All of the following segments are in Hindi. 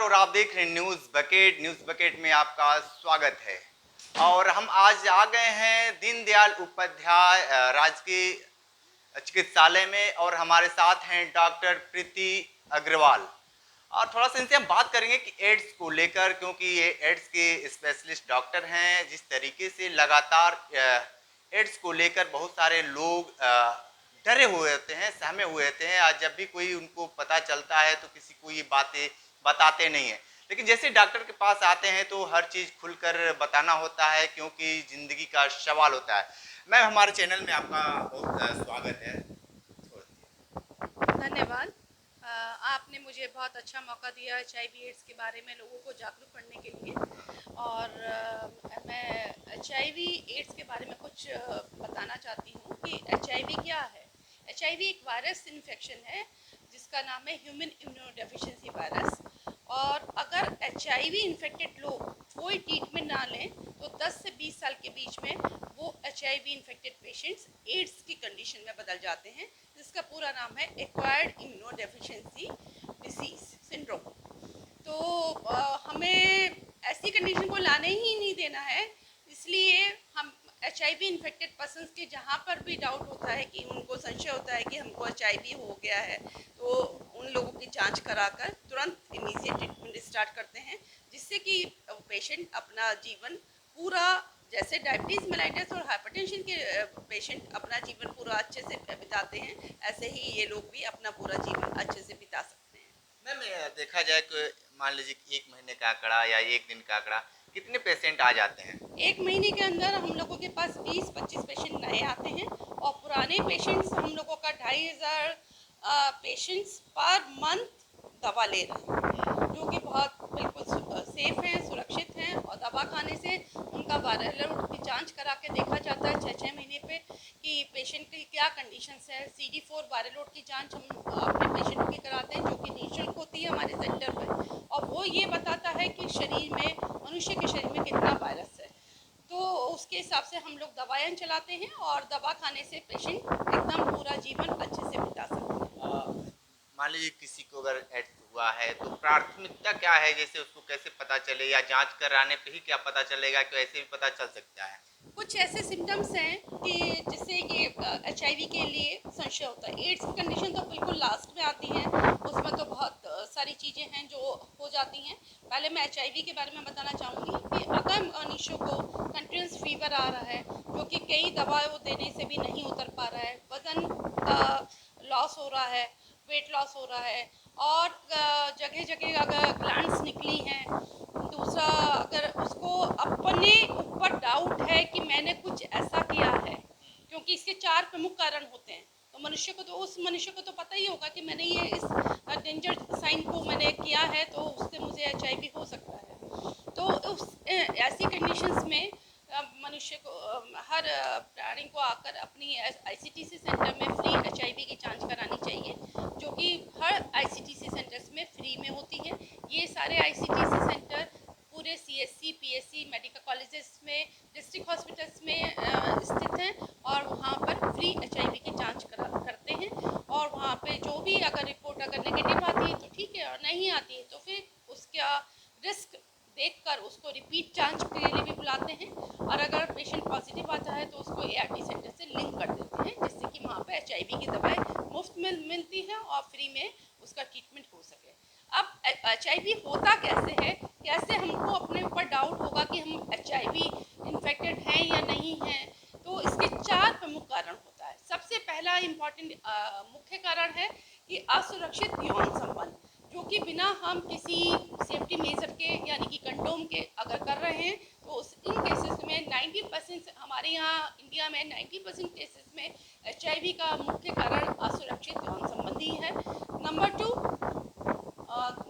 और आप देख रहे हैं न्यूज़ बकेट में आपका स्वागत है। और हम आज आ गए हैं दीनदयाल उपाध्याय राजकीय चिकित्सालय में और हमारे साथ हैं डॉक्टर प्रीति अग्रवाल। और थोड़ा सा इनसे हम बात करेंगे कि एड्स को लेकर, क्योंकि ये एड्स के स्पेशलिस्ट डॉक्टर हैं। जिस तरीके से लगातार एड्स को लेकर बहुत सारे लोग डरे हुए होते हैं, सहमे हुए होते हैं। आज जब भी कोई उनको पता चलता है तो किसी को ये बातें बताते नहीं हैं, लेकिन जैसे डॉक्टर के पास आते हैं तो हर चीज़ खुलकर बताना होता है, क्योंकि ज़िंदगी का सवाल होता है। मैम, हमारे चैनल में आपका बहुत स्वागत है। धन्यवाद। आपने मुझे बहुत अच्छा मौका दिया HIV एड्स के बारे में लोगों को जागरूक करने के लिए। और मैं HIV एड्स के बारे में कुछ बताना चाहती हूँ कि HIV क्या है। HIV एक वायरस इन्फेक्शन है जिसका नाम है ह्यूमन इम्यूनोडेफिशिएंसी वायरस। और अगर HIV इन्फेक्टेड लोग कोई ट्रीटमेंट ना लें तो 10 से 20 साल के बीच में वो HIV इन्फेक्टेड पेशेंट्स एड्स की कंडीशन में बदल जाते हैं, जिसका पूरा नाम है एक्वायर्ड इम्यूनोडेफिशिएंसी डिसीज सिंड्रोम। तो हमें ऐसी कंडीशन को लाने ही नहीं देना है। इसलिए हम HIV इन्फेक्टेड पर्सन्स के जहाँ पर भी डाउट होता है कि उनको संशय होता है कि हमको HIV हो गया है, तो उन लोगों की जांच कराकर तुरंत इमीडिएट ट्रीटमेंट स्टार्ट करते हैं, जिससे कि पेशेंट अपना जीवन पूरा, जैसे डायबिटीज़ मेलाइटिस और हाइपरटेंशन के पेशेंट अपना जीवन पूरा अच्छे से बिताते हैं, ऐसे ही ये लोग भी अपना पूरा जीवन अच्छे से बिता सकते हैं। मैम, देखा जाए तो मान लीजिए कि 1 महीने का आंकड़ा या 1 दिन का आंकड़ा, कितने पेशेंट आ जाते हैं? 1 महीने के अंदर हम लोगों के पास 20-25 पेशेंट नए आते हैं और पुराने पेशेंट्स हम लोगों का 2500 पेशेंट्स पर मंथ दवा ले रहे हैं, जो कि बहुत बिल्कुल सेफ हैं, सुरक्षित हैं। और दवा खाने से उनका वायरल लोड की जांच करा के देखा जाता है 6-6 महीने पे कि पेशेंट की क्या कंडीशंस है। CD4 वायरल लोड की जांच हम अपने पेशेंटों की कराते हैं, जो कि निःशुल्क होती है हमारे सेंटर पर। और वो ये बताता है कि शरीर में, मनुष्य के शरीर में कितना वायरस है। तो उसके हिसाब से हम लोग दवाएं चलाते हैं और दवा खाने से पेशेंट एकदम पूरा जीवन अच्छे से बिता सकते हैं। मान लीजिए किसी को अगर एड्स हुआ है तो प्राथमिकता क्या है, जैसे उसको कैसे पता चले, या जांच कराने पे ही क्या पता चलेगा कि ऐसे भी पता चल सकता है? कुछ ऐसे सिम्टम्स हैं कि जिससे ये HIV के लिए संशय होता है। एड्स की कंडीशन तो बिल्कुल लास्ट में आती है, उसमें तो बहुत सारी चीज़ें हैं जो हो जाती हैं। पहले मैं HIV के बारे में बताना चाहूँगी कि अगर मनुष्य को कंटिन्यूस फीवर आ रहा है, जो कि कई दवाओं देने से भी नहीं उतर पा रहा है, वजन लॉस हो रहा है, वेट लॉस हो रहा है, और जगह जगह अगर ग्लैंड्स निकली हैं। दूसरा, अगर उसको अपने ऊपर डाउट है कि मैंने कुछ ऐसा किया है, क्योंकि इसके 4 प्रमुख कारण होते हैं। तो उस मनुष्य को तो पता ही होगा कि मैंने ये इस डेंजर साइन को मैंने किया है, तो उससे मुझे HIV हो सकता है। तो ऐसी कंडीशंस में मनुष्य को, हर प्राणी को आकर अपनी ICTC सेंटर में फ्री HIV की जांच करानी चाहिए, जो कि हर ICTC सेंटर्स में फ्री में होती है। ये सारे ICTC सेंटर पूरे CSC, PSC मेडिकल कॉलेजेस में, डिस्ट्रिक्ट हॉस्पिटल्स में स्थित हैं, और वहाँ पर फ्री HIV की जांच करते हैं। और वहाँ पे जो भी अगर रिपोर्ट अगर नेगेटिव आती है तो ठीक है, और नहीं आती है तो फिर उसका रिस्क देखकर उसको रिपीट जांच के लिए भी बुलाते हैं। और अगर पेशेंट पॉजिटिव आता है तो उसको ART सेंटर से लिंक कर देते हैं, जिससे कि वहाँ पे HIV की दवाएं मुफ्त में मिलती हैं और फ्री में उसका ट्रीटमेंट हो सके। अब HIV होता कैसे है, कैसे हमको अपने ऊपर डाउट होगा कि हम HIV इन्फेक्टेड हैं या नहीं हैं, तो इसके 4 प्रमुख कारण होता है। सबसे पहला इम्पॉर्टेंट मुख्य कारण है कि असुरक्षित यौन संबंध, जो कि बिना हम किसी सेफ्टी मेजर के यानी कि कंडोम के अगर कर रहे हैं, तो इन केसेस में 90% हमारे यहाँ इंडिया में 90% केसेस में HIV का मुख्य कारण असुरक्षित यौन संबंधी है।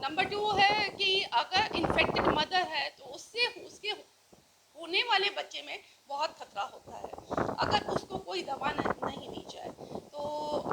नंबर टू है कि अगर इन्फेक्टेड मदर है तो उससे उसके होने वाले बच्चे में बहुत खतरा होता है अगर उसको कोई दवा नहीं दी जाए। तो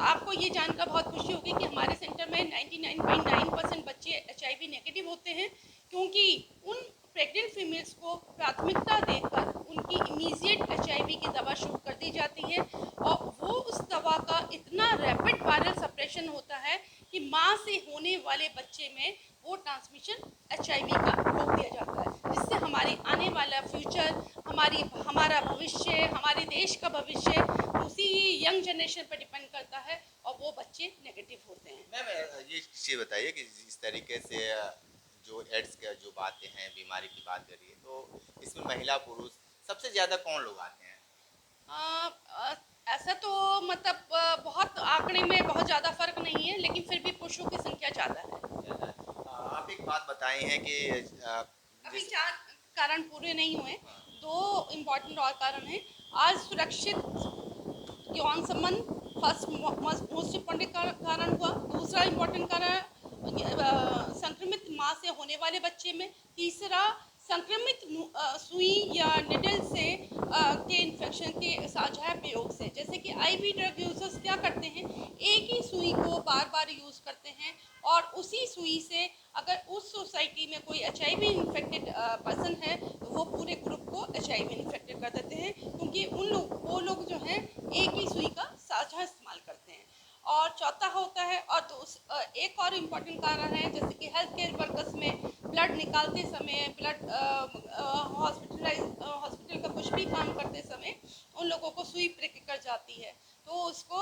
आपको ये जानकर बहुत खुशी होगी कि हमारे सेंटर में 99.9% बच्चे HIV नेगेटिव होते हैं, क्योंकि उन प्रेग्नेंट फीमेल्स को प्राथमिकता देकर उनकी इमीडिएट HIV की दवा शुरू कर दी जाती है, और वो उस दवा का इतना रैपिड वायरल सप्रेशन होता है कि माँ से होने वाले बच्चे में वो ट्रांसमिशन HIV का रोक दिया जाता है, जिससे हमारी आने वाला फ्यूचर, हमारा भविष्य, हमारे देश का भविष्य उसी यंग जनरेशन पर डिपेंड करता है और वो बच्चे नेगेटिव होते हैं। मैम ये चीज़ बताइए कि जिस तरीके से जो एड्स का जो बातें हैं, बीमारी की बात करिए, तो इसमें महिला पुरुष सबसे ज़्यादा कौन लोग आते हैं? ऐसा तो मतलब बहुत आंकड़े में बहुत ज़्यादा फर्क नहीं है, लेकिन फिर भी पुरुषों की संख्या ज़्यादा है। आप एक बात बताई हैं कि अभी 4 कारण पूरे नहीं हुए, 2 इम्पोर्टेंट और कारण हैं। आज सुरक्षित यौन संबंध फर्स्ट मोस्ट इम्पोर्टेंट कारण हुआ। दूसरा इम्पोर्टेंट कारण संक्रमित माँ से होने वाले बच्चे में। तीसरा संक्रमित सुई या निडल से के इन्फेक्शन के साझा प्रयोग से, जैसे कि IV ड्रग यूजर्स क्या करते हैं, एक ही सुई को बार बार यूज़ करते हैं और उसी सुई से अगर उस सोसाइटी में कोई HIV इन्फेक्टेड पर्सन है तो वो पूरे ग्रुप को HIV इन्फेक्टेड कर देते हैं, क्योंकि वो लोग जो हैं एक ही सुई का साझा इस्तेमाल करते हैं। और चौथा होता है, और एक और इम्पॉर्टेंट कारण है, जैसे कि हेल्थ केयर वर्कर्स में ब्लड निकालते समय, ब्लड हॉस्पिटल का कुछ भी काम करते समय उन लोगों को सुई प्रिक कर जाती है, तो उसको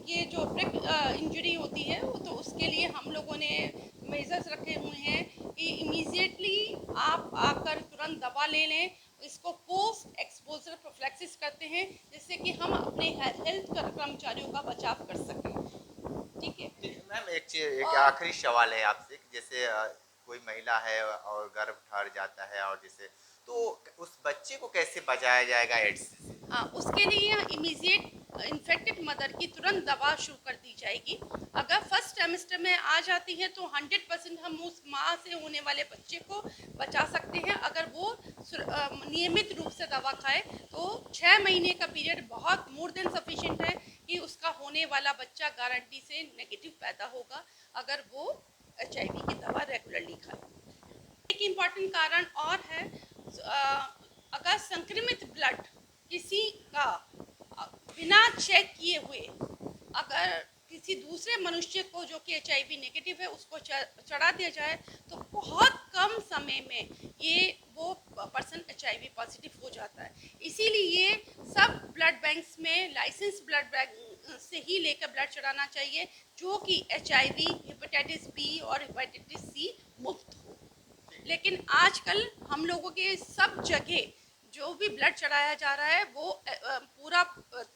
ये जो प्रिक इंजरी होती है वो, तो उसके लिए हम लोगों ने मेजर्स रखे हुए हैं कि इमीडिएटली आप आकर तुरंत दवा ले लें। इसको पोस्ट एक्सपोजर प्रोफिलैक्सिस करते हैं, जिससे कि हम अपने हेल्थ कर्मचारियों का बचाव कर सकें। ठीक है मैम, एक आखिरी सवाल है आपसे कि जैसे कोई महिला है और गर्भ ठहर जाता है, और जैसे तो उस बच्चे को कैसे बचाया जाएगा एड्स से? हाँ, उसके लिए इमीडिएट इन्फेक्टेड मदर की तुरंत दवा शुरू कर दी जाएगी। अगर फर्स्ट ट्राइमेस्टर में आ जाती है तो 100% हम उस माँ से होने वाले बच्चे को बचा सकते हैं। अगर वो नियमित रूप से दवा खाए तो 6 महीने का पीरियड बहुत मोर देन सफिशिएंट है कि उसका होने वाला बच्चा गारंटी से नेगेटिव पैदा होगा, अगर वो HIV की दवा रेगुलरली खाए। एक इम्पॉर्टेंट कारण और है, अगर संक्रमित ब्लड किसी का बिना चेक किए हुए अगर किसी दूसरे मनुष्य को जो कि HIV नेगेटिव है उसको चढ़ा दिया जाए तो बहुत कम समय में वो पर्सन HIV पॉजिटिव हो जाता है। इसीलिए सब ब्लड बैंक्स में लाइसेंस ब्लड बैंक से ही लेकर ब्लड चढ़ाना चाहिए, जो कि HIV, हेपेटाइटिस B और हेपेटाइटिस C मुफ्त हो। लेकिन आजकल हम लोगों के सब जगह जो भी ब्लड चढ़ाया जा रहा है वो पूरा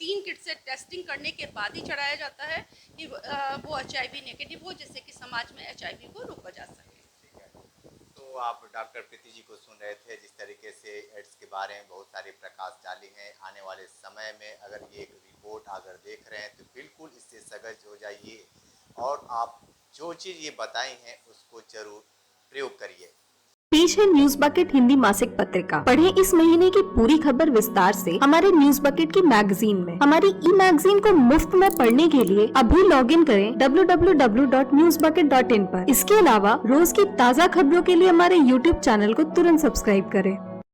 3 किट से टेस्टिंग करने के बाद ही चढ़ाया जाता है कि वो HIV नेगेटिव हो, जिससे कि समाज में HIV को रोका जा सके। तो आप डॉक्टर प्रीति जी को सुन रहे थे, जिस तरीके से एड्स के बारे में बहुत सारे प्रकाश डाली हैं। आने वाले समय में अगर ये एक रिपोर्ट अगर देख रहे हैं तो बिल्कुल इससे सजग हो जाइए और आप जो चीज़ ये बताई हैं उसको जरूर प्रयोग करिए। पेश है न्यूज बकेट हिंदी मासिक पत्रिका। पढ़ें इस महीने की पूरी खबर विस्तार से हमारे न्यूज बकेट की मैगजीन में। हमारी ई मैगजीन को मुफ्त में पढ़ने के लिए अभी लॉगिन करें www.newsbucket.in पर। इसके अलावा रोज की ताज़ा खबरों के लिए हमारे YouTube चैनल को तुरंत सब्सक्राइब करें।